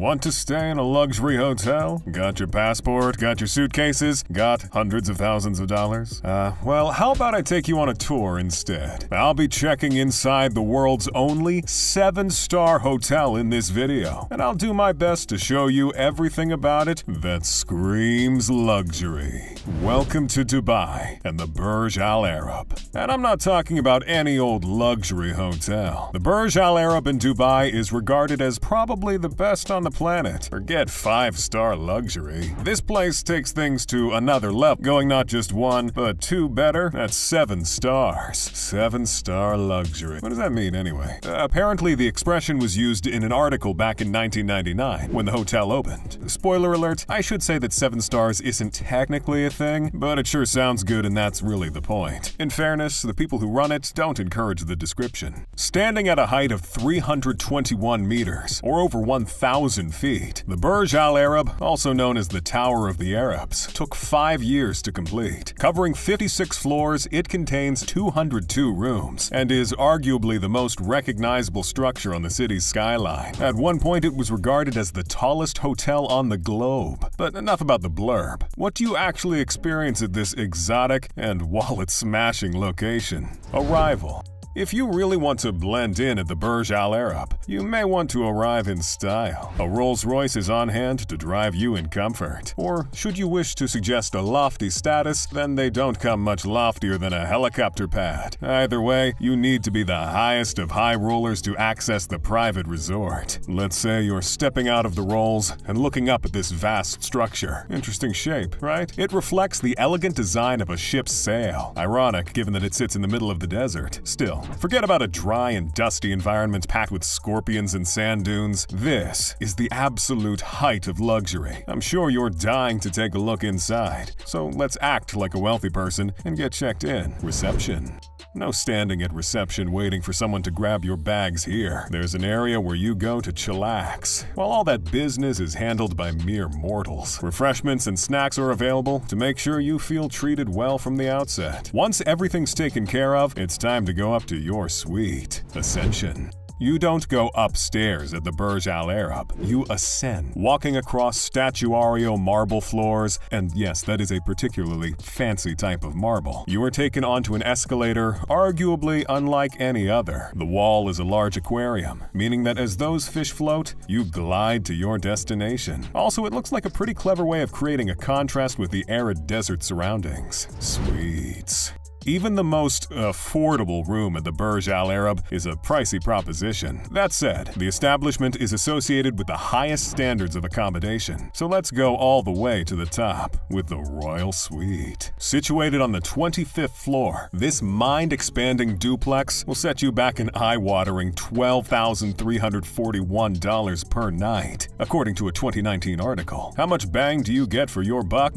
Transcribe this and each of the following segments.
Want to stay in a luxury hotel? Got your passport? Got your suitcases? Got hundreds of thousands of dollars? Well, how about I take you on a tour instead? I'll be checking inside the world's only 7-star hotel in this video, and I'll do my best to show you everything about it that screams luxury. Welcome to Dubai and the Burj Al Arab. And I'm not talking about any old luxury hotel. The Burj Al Arab in Dubai is regarded as probably the best on the planet. Forget 5-star luxury. This place takes things to another level, going not just 1, but 2 better. That's 7 stars. 7-star luxury. What does that mean anyway? Apparently the expression was used in an article back in 1999 when the hotel opened. Spoiler alert, I should say that 7 stars isn't technically a thing, but it sure sounds good and that's really the point. In fairness, the people who run it don't encourage the description. Standing at a height of 321 meters, or over 1,000 feet, the Burj Al Arab, also known as the Tower of the Arabs, took 5 years to complete. Covering 56 floors, it contains 202 rooms, and is arguably the most recognizable structure on the city's skyline. At one point, it was regarded as the tallest hotel on the globe. But enough about the blurb. What do you actually experience at this exotic and wallet-smashing location? Arrival. If you really want to blend in at the Burj Al Arab, you may want to arrive in style. A Rolls-Royce is on hand to drive you in comfort. Or, should you wish to suggest a lofty status, then they don't come much loftier than a helicopter pad. Either way, you need to be the highest of high rollers to access the private resort. Let's say you're stepping out of the Rolls and looking up at this vast structure. Interesting shape, right? It reflects the elegant design of a ship's sail. Ironic, given that it sits in the middle of the desert. Still, forget about a dry and dusty environment packed with scorpions and sand dunes. This is the absolute height of luxury. I'm sure you're dying to take a look inside. So let's act like a wealthy person and get checked in. Reception. No standing at reception waiting for someone to grab your bags here. There's an area where you go to chillax, while all that business is handled by mere mortals. Refreshments and snacks are available to make sure you feel treated well from the outset. Once everything's taken care of, it's time to go up to your suite. Ascension. You don't go upstairs at the Burj Al Arab, you ascend, walking across statuario marble floors, and yes, that is a particularly fancy type of marble. You are taken onto an escalator, arguably unlike any other. The wall is a large aquarium, meaning that as those fish float, you glide to your destination. Also, it looks like a pretty clever way of creating a contrast with the arid desert surroundings. Suites. Even the most affordable room at the Burj Al Arab is a pricey proposition. That said, the establishment is associated with the highest standards of accommodation. So let's go all the way to the top with the Royal Suite. Situated on the 25th floor, this mind-expanding duplex will set you back an eye-watering $12,341 per night, according to a 2019 article. How much bang do you get for your buck?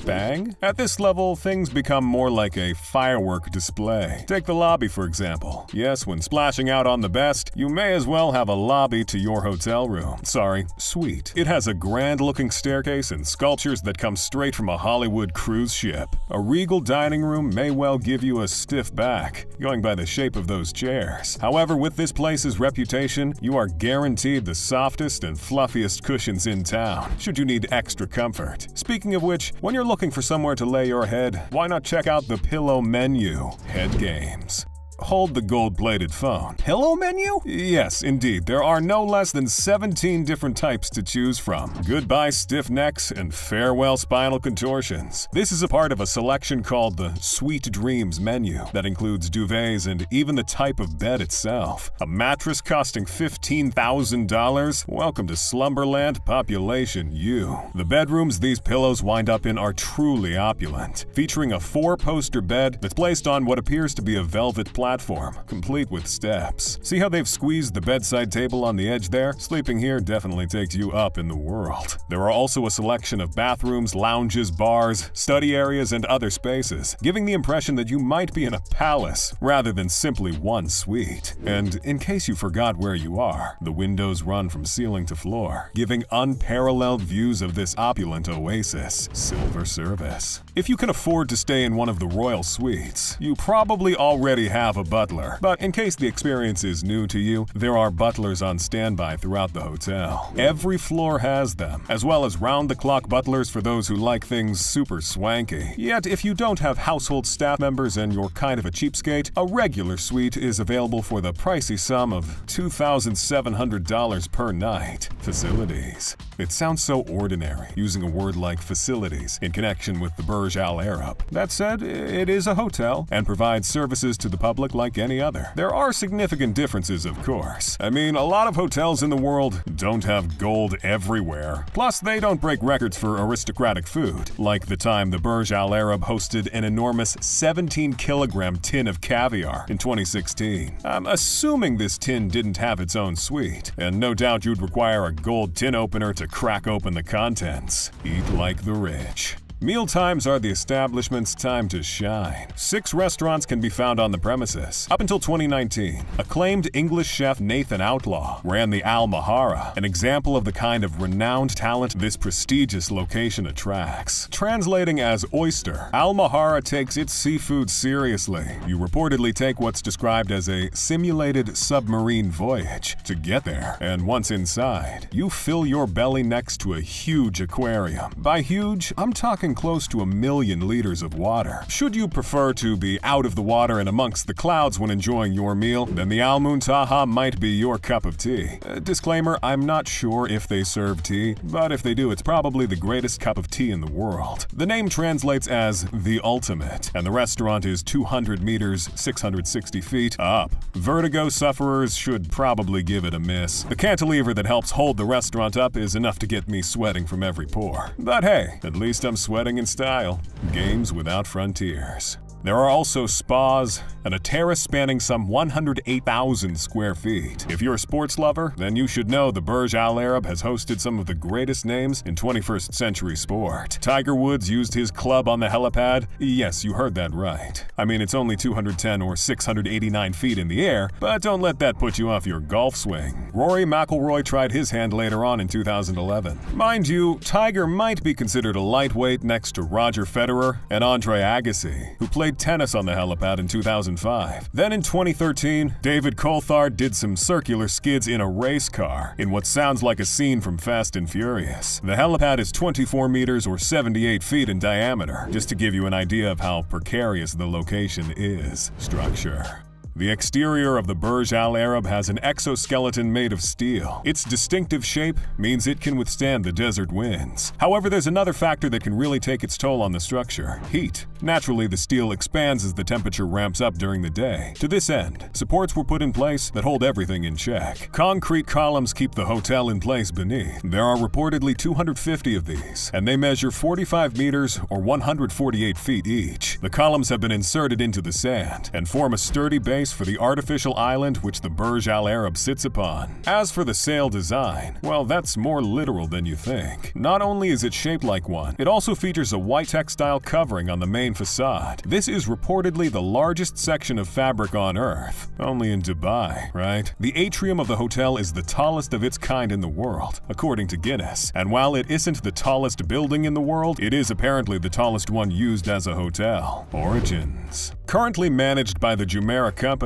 Bang? At this level, things become more like a firework display. Take the lobby, for example. Yes, when splashing out on the best, you may as well have a lobby to your hotel room. Sorry, suite. It has a grand-looking staircase and sculptures that come straight from a Hollywood cruise ship. A regal dining room may well give you a stiff back, going by the shape of those chairs. However, with this place's reputation, you are guaranteed the softest and fluffiest cushions in town, should you need extra comfort. Speaking of which, when you're looking for somewhere to lay your head, why not check out the Pillow Menu Head Games. Hold the gold-plated phone. Pillow menu? Yes, indeed. There are no less than 17 different types to choose from. Goodbye stiff necks and farewell spinal contortions. This is a part of a selection called the Sweet Dreams menu that includes duvets and even the type of bed itself. A mattress costing $15,000? Welcome to Slumberland Population U. The bedrooms these pillows wind up in are truly opulent, featuring a 4-poster bed that's placed on what appears to be a velvet platform, complete with steps. See how they've squeezed the bedside table on the edge there? Sleeping here definitely takes you up in the world. There are also a selection of bathrooms, lounges, bars, study areas, and other spaces, giving the impression that you might be in a palace rather than simply one suite. And in case you forgot where you are, the windows run from ceiling to floor, giving unparalleled views of this opulent oasis. Silver service. If you can afford to stay in one of the royal suites, you probably already have have a butler, but in case the experience is new to you, there are butlers on standby throughout the hotel. Every floor has them, as well as round-the-clock butlers for those who like things super swanky. Yet, if you don't have household staff members and you're kind of a cheapskate, a regular suite is available for the pricey sum of $2,700 per night. Facilities. It sounds so ordinary, using a word like facilities in connection with the Burj Al Arab. That said, it is a hotel and provides services to the public like any other. There are significant differences, of course. I mean, a lot of hotels in the world don't have gold everywhere. Plus, they don't break records for aristocratic food, like the time the Burj Al Arab hosted an enormous 17-kilogram tin of caviar in 2016. I'm assuming this tin didn't have its own suite, and no doubt you'd require a gold tin opener to crack open the contents. Eat like the rich. Meal times are the establishment's time to shine. 6 restaurants can be found on the premises. Up until 2019, acclaimed English chef Nathan Outlaw ran the Al Mahara, an example of the kind of renowned talent this prestigious location attracts. Translating as oyster, Al Mahara takes its seafood seriously. You reportedly take what's described as a simulated submarine voyage to get there, and once inside, you fill your belly next to a huge aquarium. By huge, I'm talking close to 1 million liters of water. Should you prefer to be out of the water and amongst the clouds when enjoying your meal, then the Al Muntaha might be your cup of tea. Disclaimer, I'm not sure if they serve tea, but if they do, it's probably the greatest cup of tea in the world. The name translates as the ultimate, and the restaurant is 200 meters, 660 feet up. Vertigo sufferers should probably give it a miss. The cantilever that helps hold the restaurant up is enough to get me sweating from every pore. But hey, at least I'm sweating in style. Games without frontiers. There are also spas and a terrace spanning some 108,000 square feet. If you're a sports lover, then you should know the Burj Al Arab has hosted some of the greatest names in 21st century sport. Tiger Woods used his club on the helipad. Yes, you heard that right. I mean, it's only 210 or 689 feet in the air, but don't let that put you off your golf swing. Rory McIlroy tried his hand later on in 2011. Mind you, Tiger might be considered a lightweight next to Roger Federer and Andre Agassi, who played tennis on the helipad in 2005. Then in 2013, David Coulthard did some circular skids in a race car, in what sounds like a scene from Fast and Furious. The helipad is 24 meters or 78 feet in diameter, just to give you an idea of how precarious the location is. Structure. The exterior of the Burj Al Arab has an exoskeleton made of steel. Its distinctive shape means it can withstand the desert winds. However, there's another factor that can really take its toll on the structure: heat. Naturally, the steel expands as the temperature ramps up during the day. To this end, supports were put in place that hold everything in check. Concrete columns keep the hotel in place beneath. There are reportedly 250 of these, and they measure 45 meters or 148 feet each. The columns have been inserted into the sand and form a sturdy base for the artificial island which the Burj Al Arab sits upon. As for the sail design, well, that's more literal than you think. Not only is it shaped like one, it also features a white textile covering on the main facade. This is reportedly the largest section of fabric on Earth. Only in Dubai, right? The atrium of the hotel is the tallest of its kind in the world, according to Guinness. And while it isn't the tallest building in the world, it is apparently the tallest one used as a hotel. Origins. Currently managed by the Jumeirah Company,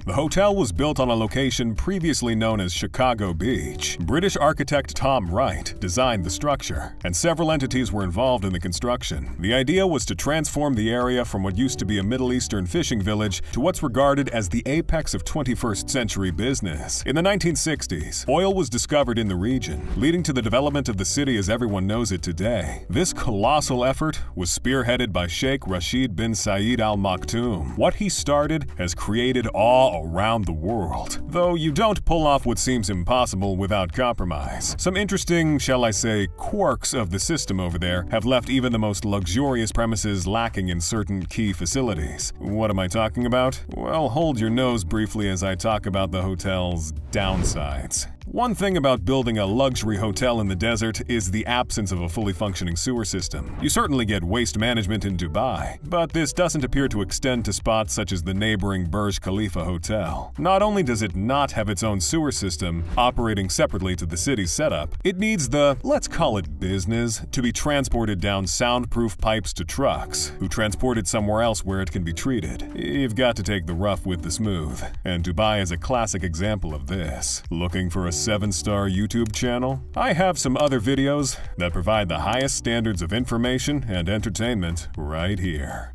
the hotel was built on a location previously known as Chicago Beach. British architect Tom Wright designed the structure, and several entities were involved in the construction. The idea was to transform the area from what used to be a Middle Eastern fishing village to what's regarded as the apex of 21st century business. In the 1960s, oil was discovered in the region, leading to the development of the city as everyone knows it today. This colossal effort was spearheaded by Sheikh Rashid bin Zayed Al Maktoum. What he started has created awe around the world. Though you don't pull off what seems impossible without compromise. Some interesting, shall I say, quirks of the system over there have left even the most luxurious premises lacking in certain key facilities. What am I talking about? Well, hold your nose briefly as I talk about the hotel's downsides. One thing about building a luxury hotel in the desert is the absence of a fully functioning sewer system. You certainly get waste management in Dubai, but this doesn't appear to extend to spots such as the neighboring Burj Khalifa Hotel. Not only does it not have its own sewer system, operating separately to the city's setup, it needs the, let's call it business, to be transported down soundproof pipes to trucks, who transport it somewhere else where it can be treated. You've got to take the rough with the smooth, and Dubai is a classic example of this. Looking for a 7-star YouTube channel? I have some other videos that provide the highest standards of information and entertainment right here.